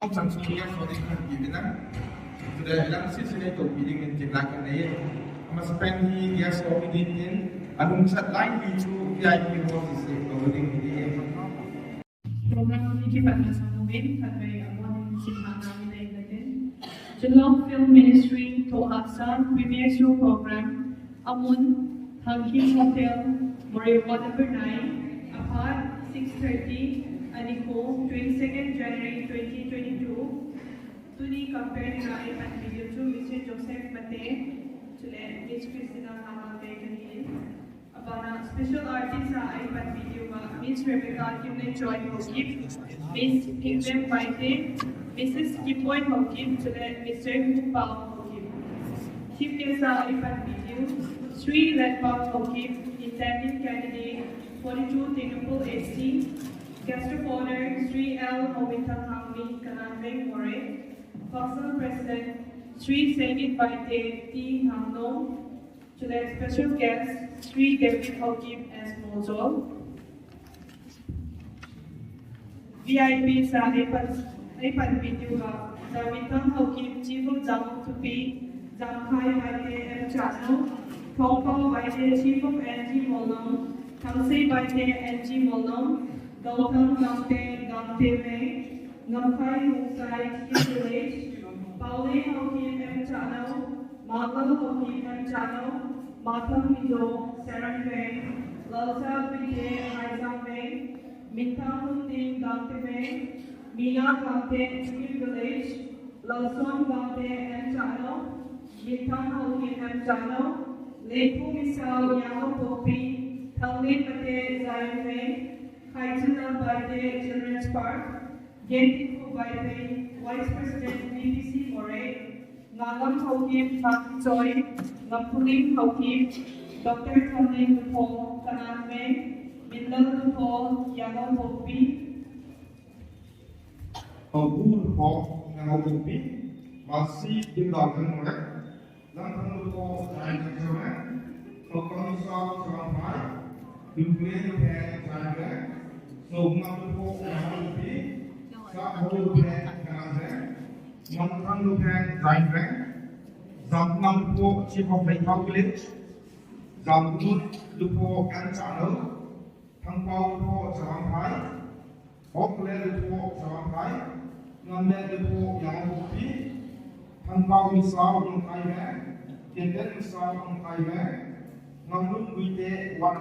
Ông sản xuất nhà số điện thoại gì đó, sudah bilang sih sini tu bidding yang jelaskan ni, ama spend ni dia so bidding, anung sat lain di tu VIP host is covering ni. Program ini pada sahabat kami akan simak kami naikkan. CHULLOU Film Ministry THOHSA Premier Show Program Amun Lhangkim Hotel Moreh Whatever Night apart 6:30 Aniko 22nd January 2022 Tuni compared na ipan video to Mr. Joseph Mate Chile Miss Christina Namal Abana special artist sa ipan video ma Miss Rebecca Kim Joy Hokip Miss Kingdom Baite Mrs. Kipoy Hokip Chile Mr. Kupal Hokip Chief guest sa ipan video Sri Letpal Hokip intended candidate 42 Tinupul AC Guest of honor, Sri L. Hami Kananveng Moreh, Council President, Sri Sengit Baite T. Hamno, to the special guest, Sri David Hokip S. Mozol, VIP sa ipan video ka, Zawitang Hokip Chief of Jang Tupi, Jangkai Baite M. Chano, Con.Hall Baite Chief of NG Molong, Tangsay Baite NG Molong, Dalton Gante May, Namkai Husai Village, Paule Hokim M. Chano, Makal Hokim M. Chano, Matam Mizo, Saran May, Lalsa Vijay Haizam May, Mintang Ting Gante May, Mina Gante Village, Lalson Gante M. Chano, Mintang Hokim M. Chano, Lepu Misal Yamo Popi, Tangli Pate Zayan May, HAHSA by the Children's Park, Genting by the Vice President BBC Moreh, Nagam Hokip Thak Choi, Nampuling Hokip, Dr. Kamling Paul Kananme, Mindal Paul Yagam Hopi, Abu Paul Yagam Hopi, masih tinggalkan Moreh, Lhangkim Paul Yagam Hopi, Komisar Sampai, Dunia Yagam So, ngam lupo ngam lupi, sa ho lupe ngam zeng, ngam lupe zain zeng, zam ngam lupo chief of Lhangkim village, zam lupo kan channel, thang pao lupo sawang hai, hok le lupo sawang hai, ngam le lupo yang lupi, thang pao misal ng kai me, tienden misal ng kai me, ngam lup guite wan.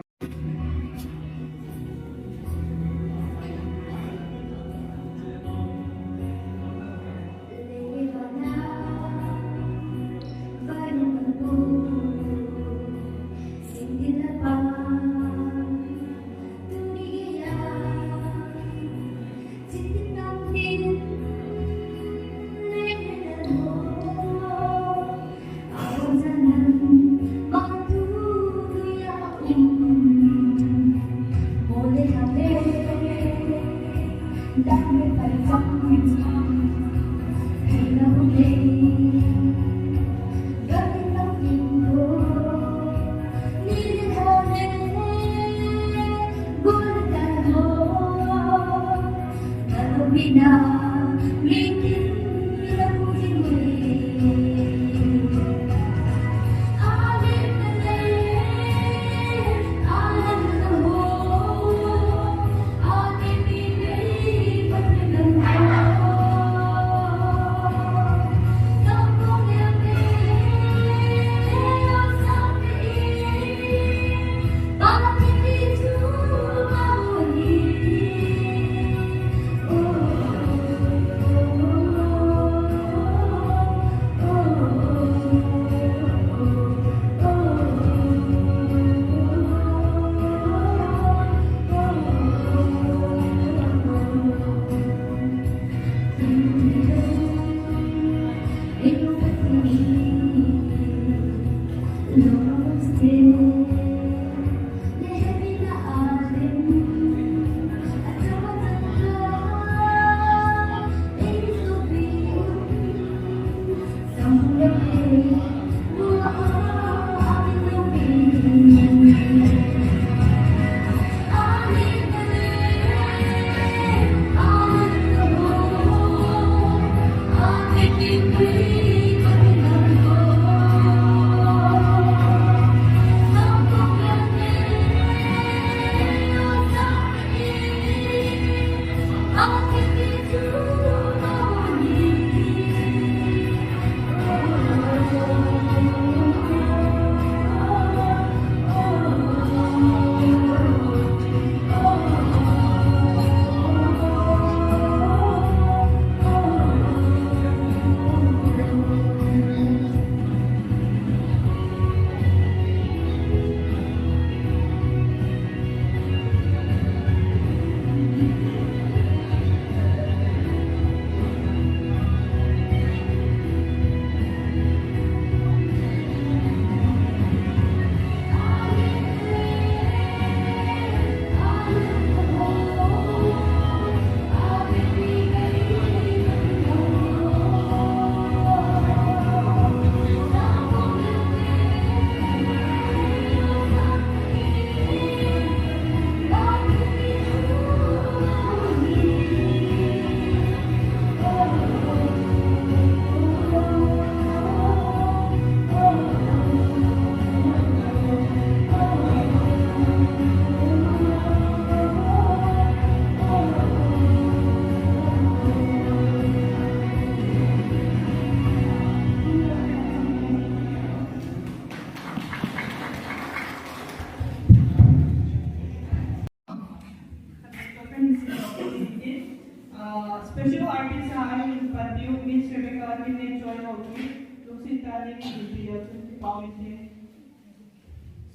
Stanley Invitation Committee.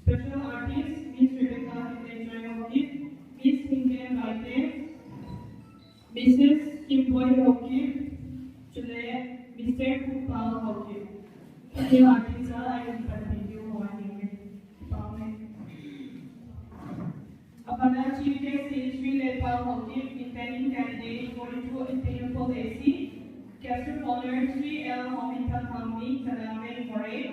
Special artists Miss Rebecca Hokip, Miss Lhangkim Laite, Mrs. Kimboy Hokip, CHULLOU, Mr. Con.Hall Hokip. Special artists are video Apana Chief Guest Sri Lepal Hokip, intending candidate for to attainable AC, guest of honor Sri L. Homintan Hammi, Kanamen Moreh,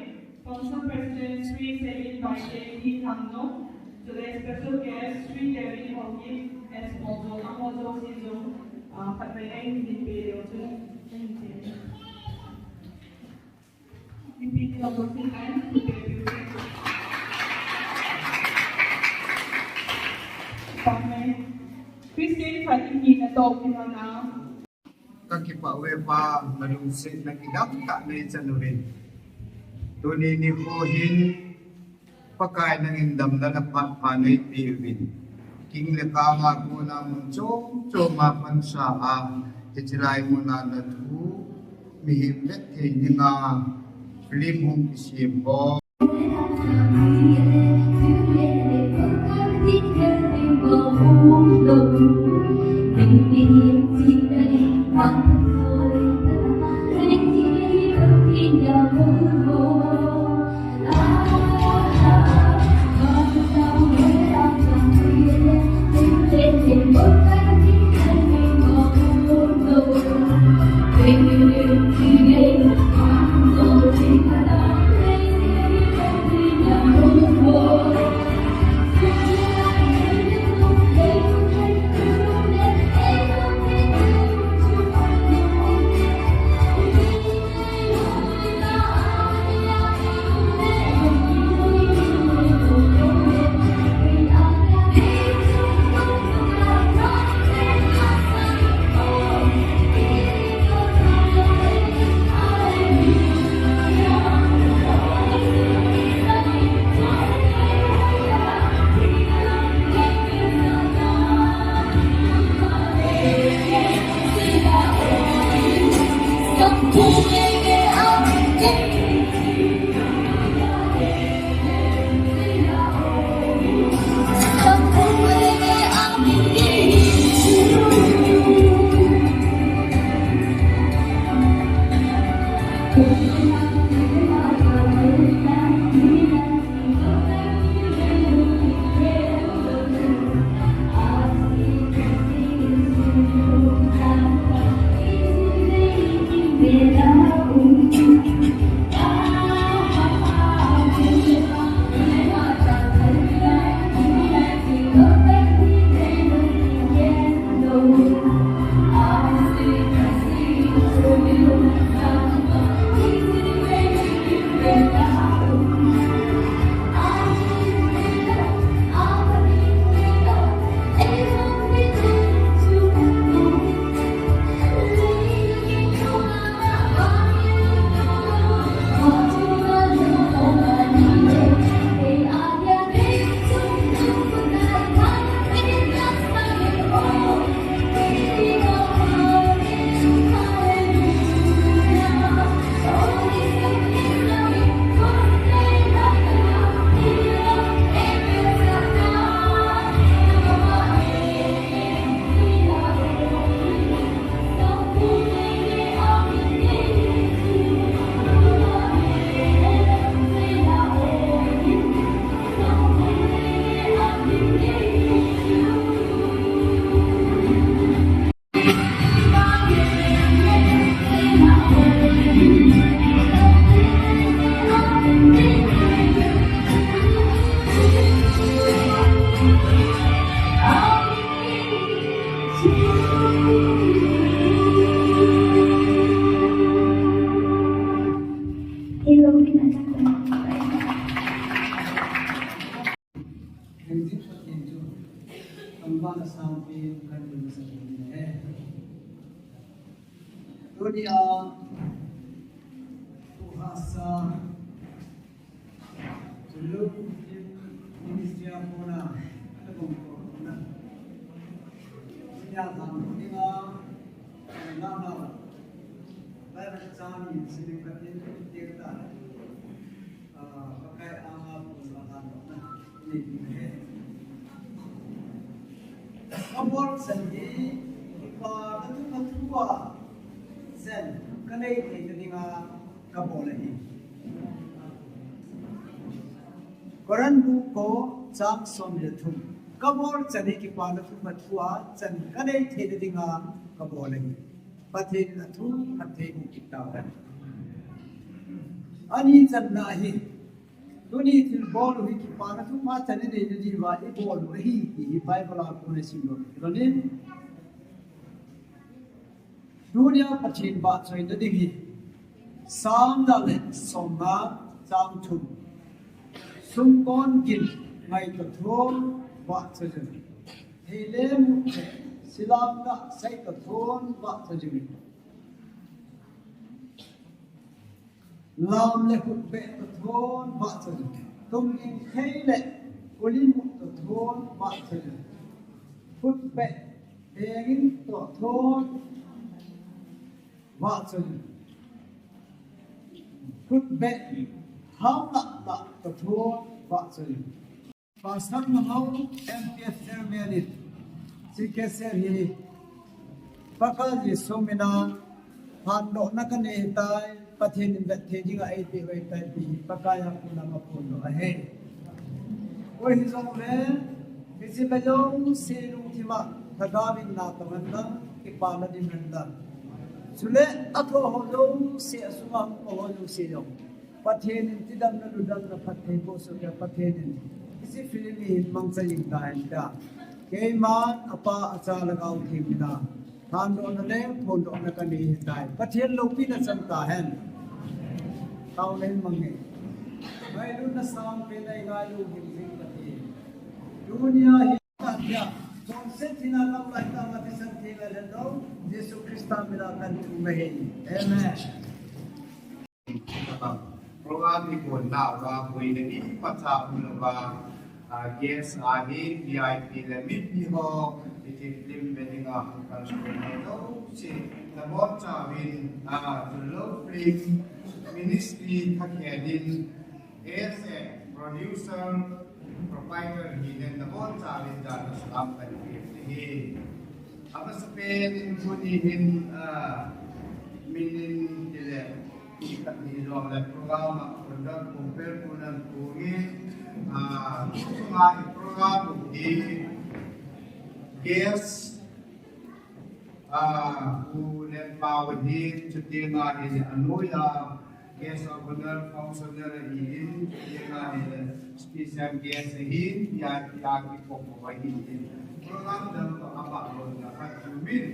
Council President Sri Sevin Baisheti Hamno, today's special guest Sri David Hokip, as Mozo Sizum, Katayang Video to Repeat of the time to debut. Christine Fatini na talk mo na. Kakipawe pa malungsit na kinakita na isanurin. Tunini ko pagkain ng indam na napapanoy piwin. King lekama ko na munchong mapan sa titilay mo na natu mihimlet hindi nga film hong isimbo. HAHSA CHULLOU Ministry of Moreh ada komponen punya tanggung jawab nama na chani siling katin tir ta pakai anga pun akan na ni he kabor sandi ipa atu katua sen kanai te dinga kabor hi Koran buku ko chang som le thum kabor chani ki pa na tu katua chan kanai te dinga kabor hi pathin atu pathin kita ani chan na hi tuni til bol hi ki pa na tu ma chan ne ne ji wa I bol hi ki bible ko ne sim lo rani dunia pathin ba choi na ding hi sam da le som na chang thum sum kon kin ngai to thom ba chajin hele mu silam da sai to thon ba chajin lam le hut be to thon ba chajin tum in khai le kulin mu to thon ba chajin hut be egin to thon ba chajin hut be how la to thon ba chajin pasal mau MPF ceremony sikesir hi pakal ji somina phando nakane tai pathin vet the jinga ai ti wai tai pi pakaya puna ma puno ahe oi hi zong le bisi belong se lung thima thagawin na tamanna ki pana din nanda sule atho ho lo se asuma ho lo se yo pathin tidam na ludam na pathe ko so ya pathin isi filmi mangsa ing dai da Kaiman apa acha lagau thimna thando na le thondo na kani dai pathian lopi na chanta hen tau len mangi mai lu na sam pe dai ga lu him him pati dunia hi ta ya son se thina lam lai ta ma ti san thega le do jesu krista mila kan tu me hi amen program ni ko na wa koi ni pacha ulwa guest ahi VIP limit ni ho itim beninga kan so si na bot chawin CHULLOU film ministry thakadin as a producer provider hi na bot chawin dan slam kan hi apa sepen infuni hin minin dile ikat ni dong la program product compare punan kugi sungai program di gas ulen power di cetina ini anuya gas opener functioner ini cetina ini special gas ini yang kita pakai program dan apa pun dapat cumin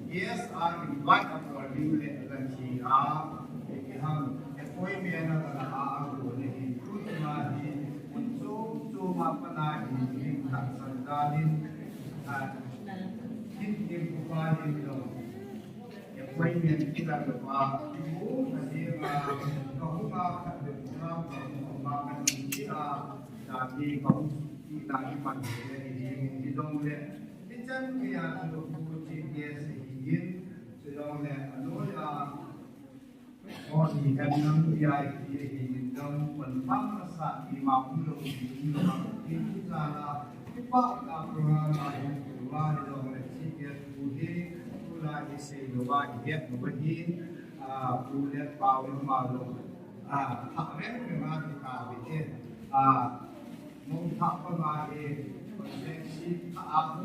gas invite for new energy हम कोई भी है ना बोले कि कुछ माही जो मापना ही संदालिन किन कुपाली लो कोई भी किला लगा वो नदी कहूँगा कहूँगा मापन किला ताकि कहूँ कि ताकि पंचे ये जोंले इचन किया जो कुछ ये सही जोंले अनोया और ये हम ये एकदम पंपांग सा इमाम लोग ये सारा किपा का प्रोग्राम है पूरा जो है ये पूरे पूरा इसे लोगा ये बड़ी पूरे पावर मालो हमें में दिखा भी मुंह पर ये सेक्सी आप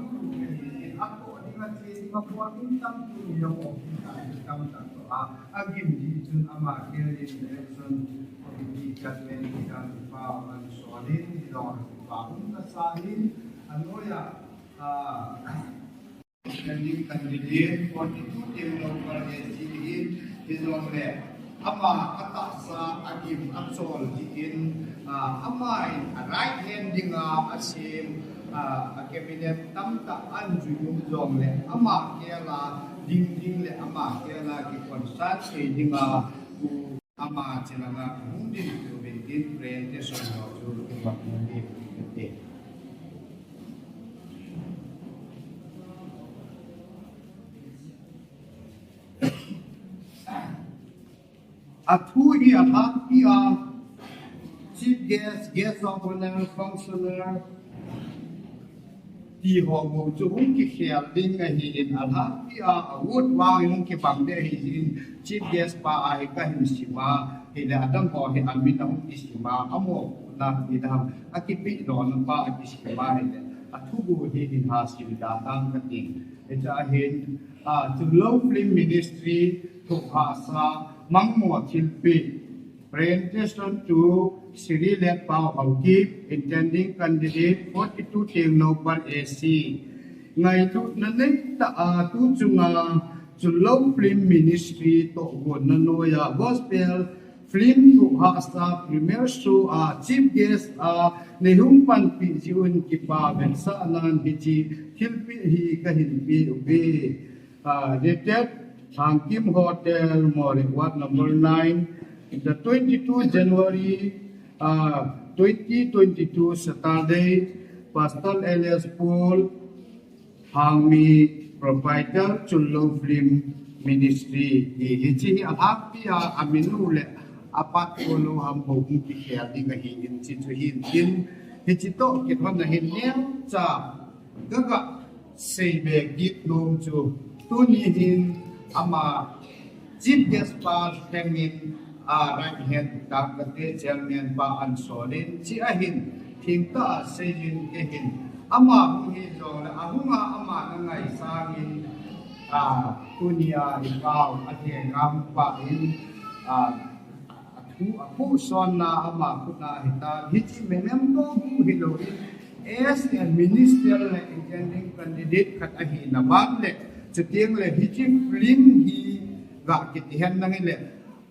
आपको अधिक चीज का पॉइंट तम तो यो कम तक agim di tun ama kiri election di katmen kita pa an solid di dong pa un salin anoya candidate for the two local SGD di dong le ama HAHSA agim absol diin amai right hand dinga asim cabinet tamta anju dong le ama kela ding le ama kela ki konsat se dinga ku ama chenanga mundin to bentin presentation no ju ki bakmundi te thu hi athak hi chief guest of honor functioner đi họ ngủ chú hung ki khel ding a hi in alha ki award wang hung ki bang de hi in chief guest pa ai ka hin sima hi la dang ho hi amin hung ki sima amo na ni dam akipi don pa ki sima hi le athu bu hi in ha si da tang ka ting eta hin CHULLOU film ministry THOHSA mangmo thilpi presentation to Sri Let Pao Hawkip intending candidate 42 Teng Nopal AC ngai tu nanai ta tu chunga CHULLOU film ministry to gon noya gospel film THOHSA premier show chief guest nehum pan pi jiun ki pa ben sa nan hi chi thilpi hi ka hin pi ubi dated Lhangkim Hotel Moreh Ward number 9 the 22 January 2022 Saturday Pastor Elias Paul Hangmi provider CHULLOU film ministry hi chi athak pi aminu le apat kolo ham bong ki khia ding hi in chi chu hin in hi chi to ki thon na hin ne cha ga sei be git nom chu tu ni hin ama chief guest pa tengin right hand takate chairman pa ansolin chi ahin thingta sejin ehin ama hi zo la ahunga ama ngai sangin tunia ikaw athengam pa in thu son na ama kuna hita hit menem to hilowi as a ministerial intending candidate khat ahi na ban le chutiang le hiti film hi ga kitihan nang le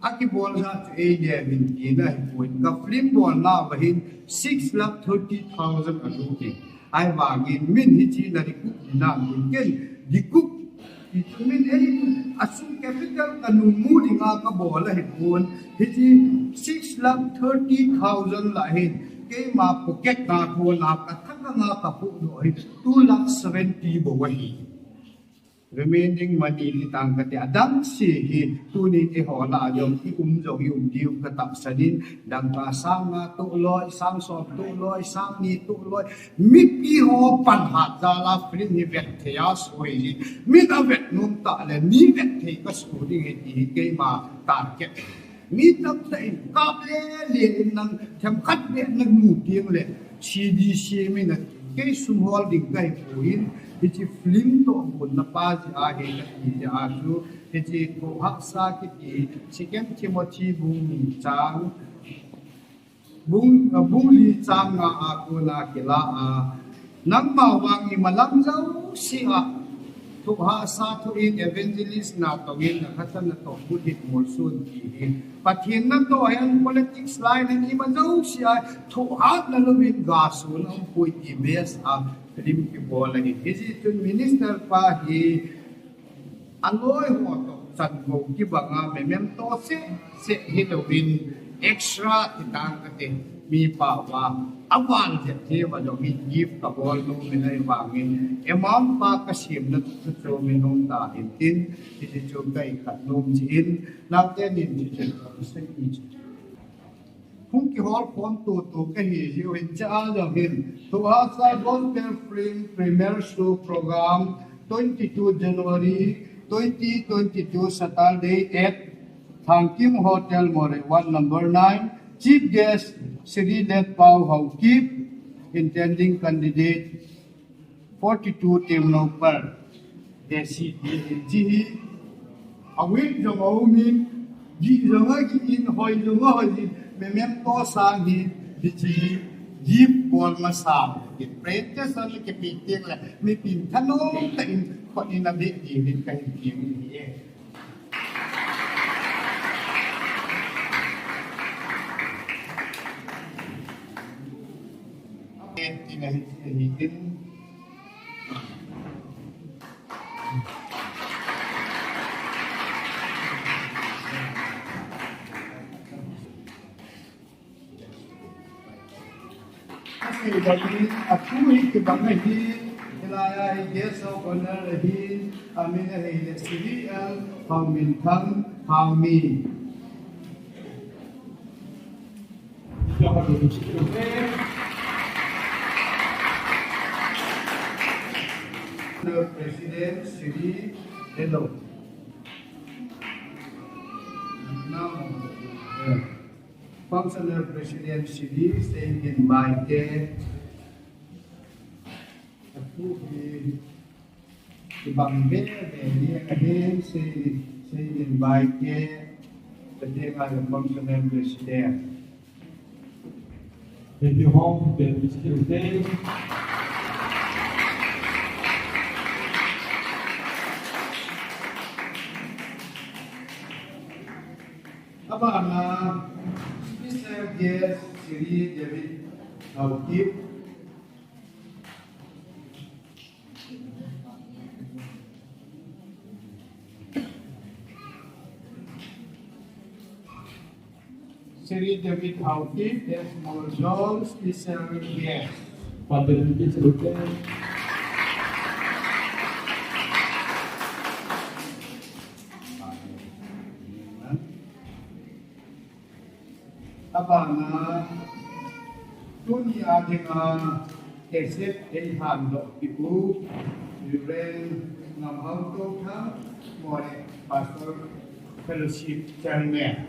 akibol sa area min kina point ka film bol na bahin 6,30,000 aluti ai wangin min hiti na dikuk na min ken dikuk itumin asum capital kanu mudi nga ka bola hipon hiti 6,30,000 la hin ke ma pocket na ko na ka thaka nga ka pu no 2,70,000 bo wahi remaining money li tang ka ti adam si hi tunin e hola yom ki jong yum diu ka tap sadin dang ka sang nga tu loi sang so tu loi sang ni tu loi mi pi ho pan ha za la prin ni vet thea soi ji mi da vet num ta le ni vet thei ka su ding he ti ke ma ta ke mi tam sai ka le nang tham khat le nang mu tiang le CDC mi na ke sum hol ding kai puin hiji film to bun na pa ji a he ka ti ja su hiji ko HAHSA ki ti second Timothy bung chang bung li chang nga a ko na kila nang ma wang i malam zau si a THOHSA to in evangelist na to in na khatan na to budit mol sun ki pathin na to ayan politics line ni ma zau si a THOHSA na lumin ga sun ang pui ti bes a film ki bola ni hiji tun minister pa hi aloi ho to san go ki banga me mem to se hi lo win extra itang ka te mi pa wa awan je the wa do mi gift ka bol no mi nai wangin emam pa ka sim na tu cho mi nom ta in tin ti chu kai khat nom ji in na te ni ji chen ka se ni Con.Hall phone to cái gì in cha cho hin THOHSA gospel film premier show program 22 January 2022 Saturday at Lhangkim Hotel Moreh Ward number 9 chief guest Sri Let Pao Hawkip intending candidate 42 Teng Nopal AC ji awit jong au min ji jong a ki in hoi jong a hoi memem to sang hi chi jip bol ma sa ki prete sa ki pi tiang la mi pin thano ta in ko in na bi di bin kai ki ni e ti na hi tin Jadi aku ini kebangan di wilayah desa Honor di Aminah Hilal Sirial Hamin Thang Hami pada bersikap The President Sri Hello. Now, Functional President Sri say invited to Bangbe, again say invited the Functional President. Maybe home the bersikap Abang, special guest Sri David Lhangkim. Sri David Lhangkim, there's more zone special guest. pada bersikap Abang, dunia dengan keset ilham dok ibu, yuren ngamhau toka, Moreh pastor fellowship chairman.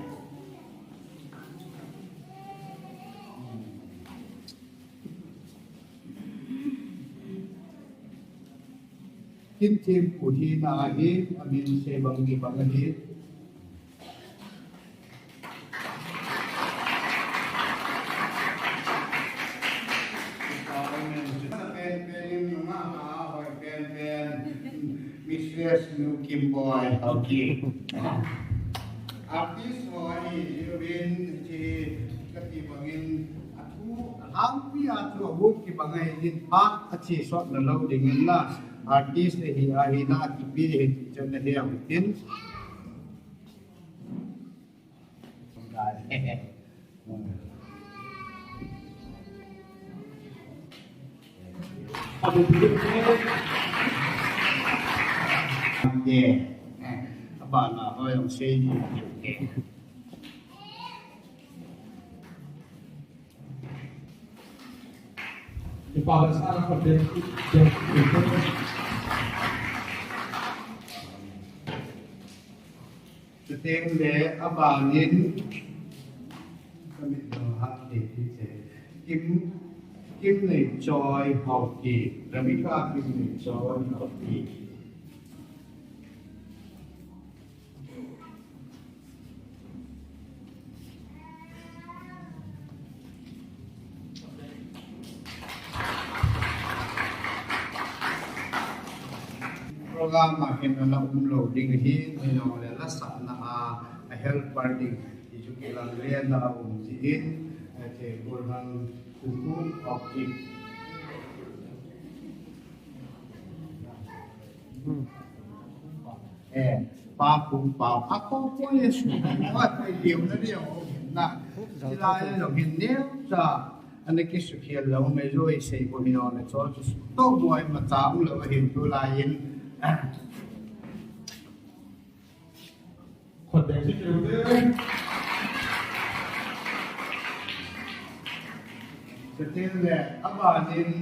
Tim puji nahi, amin sebang di bangadi. Mistress Lhangkim boy, okay. Artis boy, you win si katibangin aku hampir aku abut kibangin pak aci sot lalau dengan lah artis ni ahina kipi macam ni yang tin. pada bersikap Okay. Abang nak yang saya okay. pada saat pada bersikap Seting le abangin kami doa di Kim ni joy hoki, kami Kim ni joy hoki. Program makin ala umloading hi ngayon la sa na a health party isu kilang rian na umsiin che burhang hukum optik pa kung pa ako po yesu what ay dio na dio na sila ay hinil sa aniki sukiel lo me zo isay ko hinon so to boy mataong lo hin tulayin คนแดงที่เร็วเด้อ Setil abanin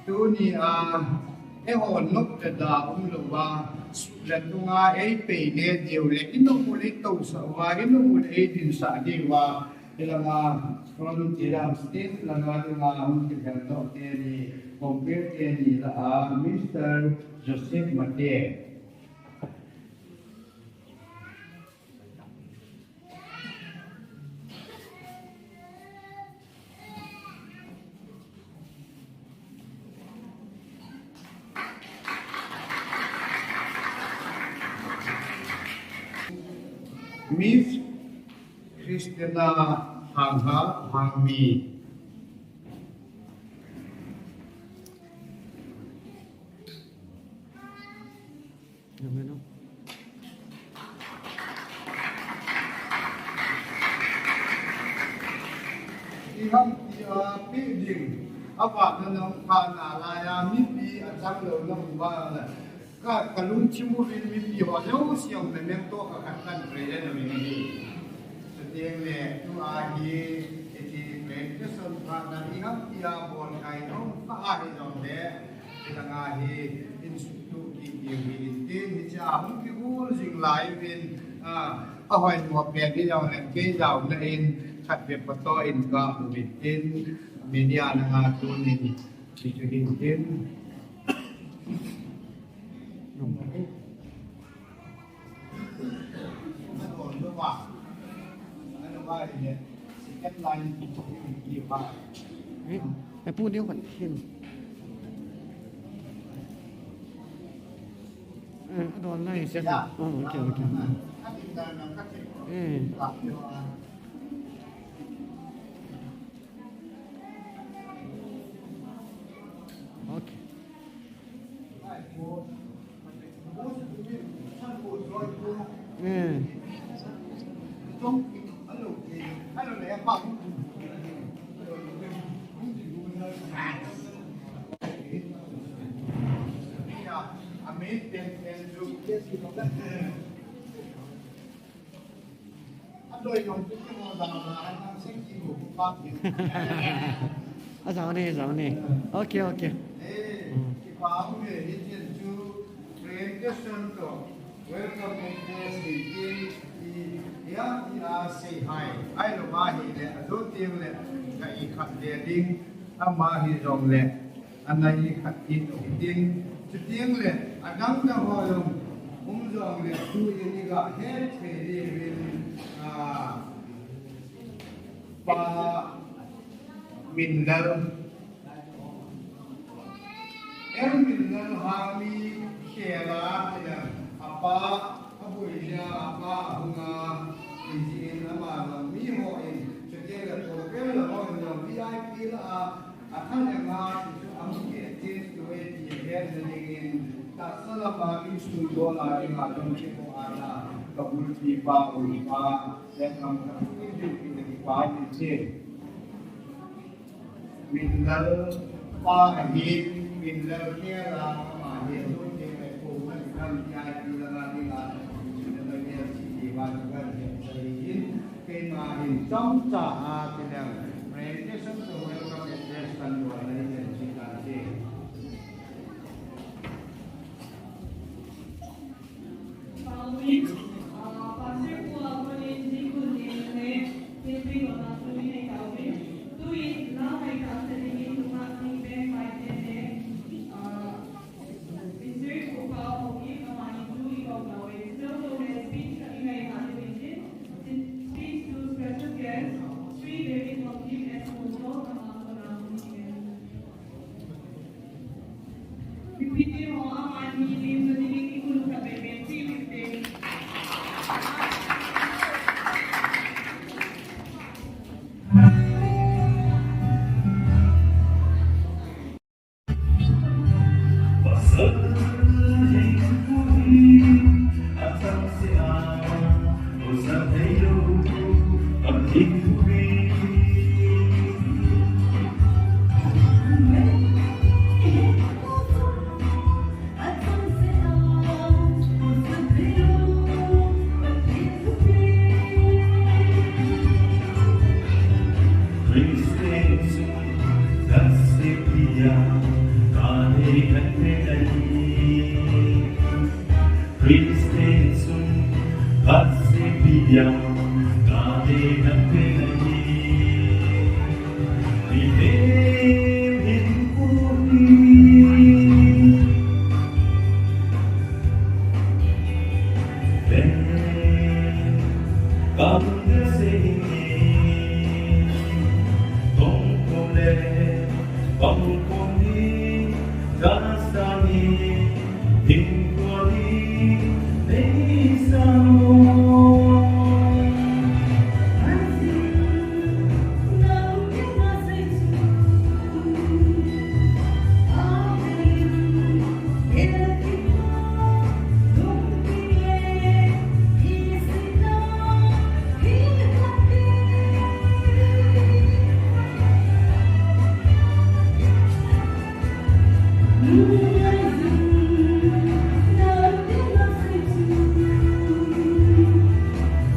tuni ehon nok da umluwa latunga pe ne diule ino muli to sa wa ino muli din sa diwa ilanga from tiram state langa nga no ni complete ni la Mr. Joseph Mate Miss Christina Hangmi. Iham building apa nanong panalaya mimpi asam lo nong ba ka kalung chimu mimpi ho lo siang memento ka kan present ni ni setiang le tu ahi eti na iham tia bon kai no ka hi jong le ilanga hi institute ki hi tin hi cha hum ki ul jing lai vin a hoi mo pe ni jong le ke jaw na in khat ve pa to in ka mu vin tin media na nga tu ni ti chu hin tinไปพูดเดี๋ยวก่อนเห็นโดนไล่เสียก่อนโอเคโอเคโอเคเอาสองนี่สองนี่โอเคโอเคWelcome to the yeah, say hi. I know Mahi le, don't deal le, I cut the ding, a Mahi zong le, and I cut it of ding, to ding le, a number of zong le, who you got head in min love. Em min love hami shela apa abu ina apa bunga izin nama mi ho in setiap program la ho in VIP la akan yang itu ambil jenis dua tiga dengan tak salah bagi studio la yang ada di mana kabul tiba ulpa yang kami itu di bawah ini minal pahit minal kira mahir tu dia pun kan jadi lagi sebenarnya si wajar jadi kemahir trong saat yang mereka semua orang menjelaskan dua ini cerita ini. Pasir kuah boleh digunakan untuk membantu kami. Tuin lah mereka sedikit rumah di bank baiknya. Pasir kuah boleh kami tuin kalau itu boleh speech kami mereka ini. Speech to special guest, three baby monkey and photo orang ini. Dipilih orang ini sedikit ikut KBB pilih.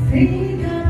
Say that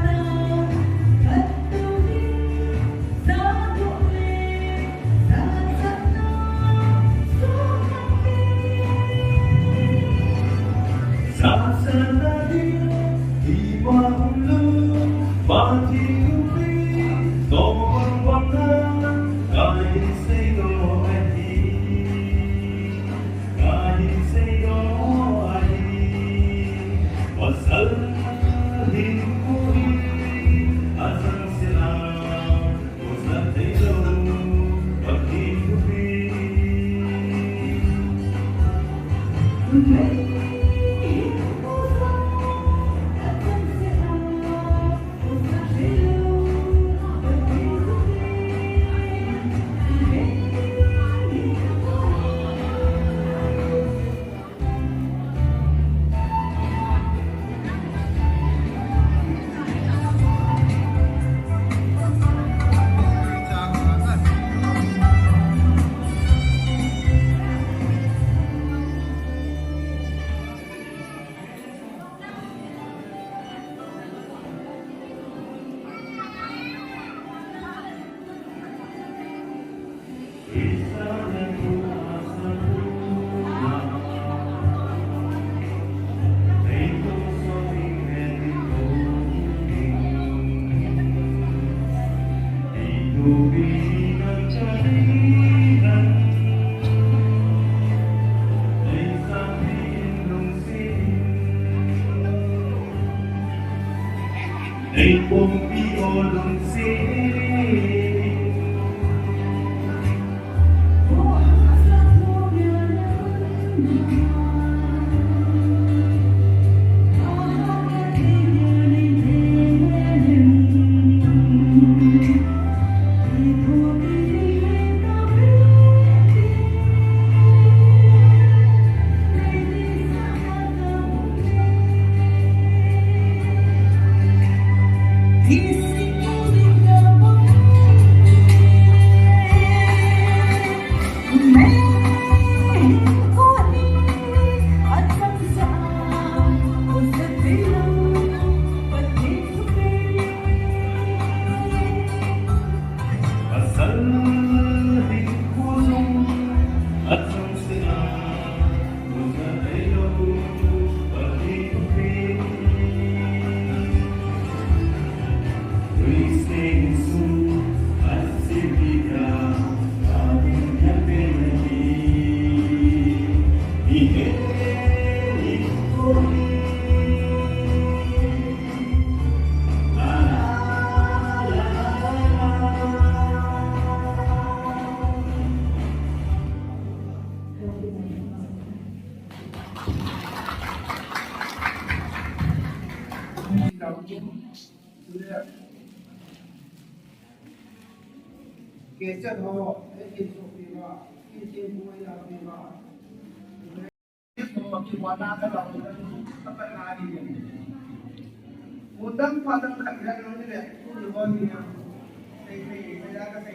Undang padang kerja ini deh, tu luar ni, saya dah kasi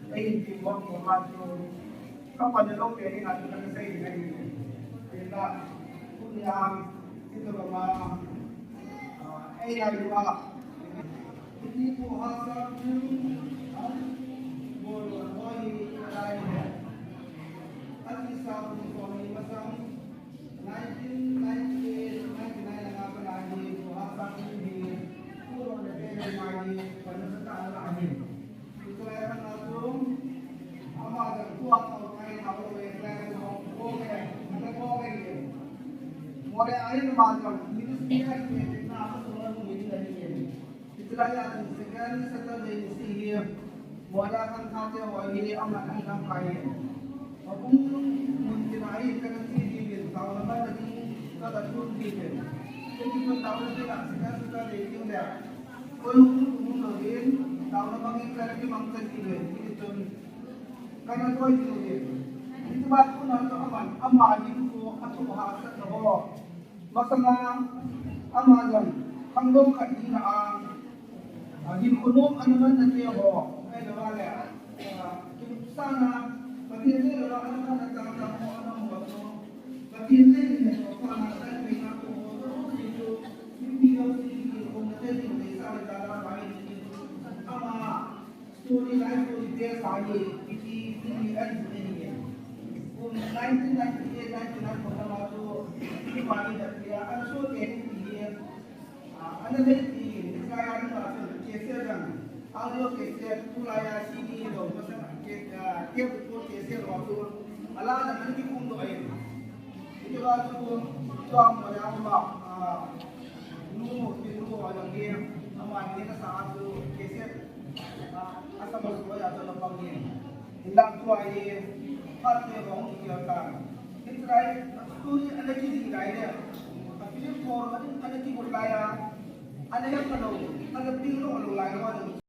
ini timur muat tu, kau pada lok ni ada nak kasi ini, kita punya itu nama, yang dua, ini tu HAHSA tu, boleh lain, ada satu suami masam, 1998, 1999 lang ako lagi, HAHSA ini, puro na kayo lagi, panasatan lagi. Ito ay ang natulong, ama, nagkuha ko kayo na ako, okay, nag-okay. Moreh ay naman, minus niya, na ako tulad ng hindi niya. Ito lang yan, second Saturday, si Moreh kang kate o ay ang matandang kaya. Kung kinain ka ng sige, tao naman naging katatun sige. Hindi mo tao na sila, second Saturday, yung there. Kung umulogin, tao na maging clarity mangsan sige. Ito, kanan ko ay sinugin. Ito ba ko na ito aman, amahin ko at HAHSA na ko. Masama amagan, hanggang kanina ang hinunong ano man na siya ko. Ay nawala, sana, pag-hindi wala ka naman nagkakang mo anong bato. Pag-hindi nito, pangalan may nakuha dito, hindi ako sige kung natin yung isa na lalakay dito. Ang mga storyline ko dito sa akin, PTPN niya. Kung 1998, 1999 ko na mga ito, hindi mali na siya. Ano so, ano din, kaya ano ba, cassette dan audio cassette tulaya CD do masa tiap tu cassette waktu ala dan nanti pun do air itu waktu tuam pada Allah nu pintu orang dia aman dia saat tu cassette asal masuk ya dalam panggil indang tu air hati orang kita Israel story ada kiri dia tapi dia for ada kiri berlaya ada yang kalau ada biru lalu lain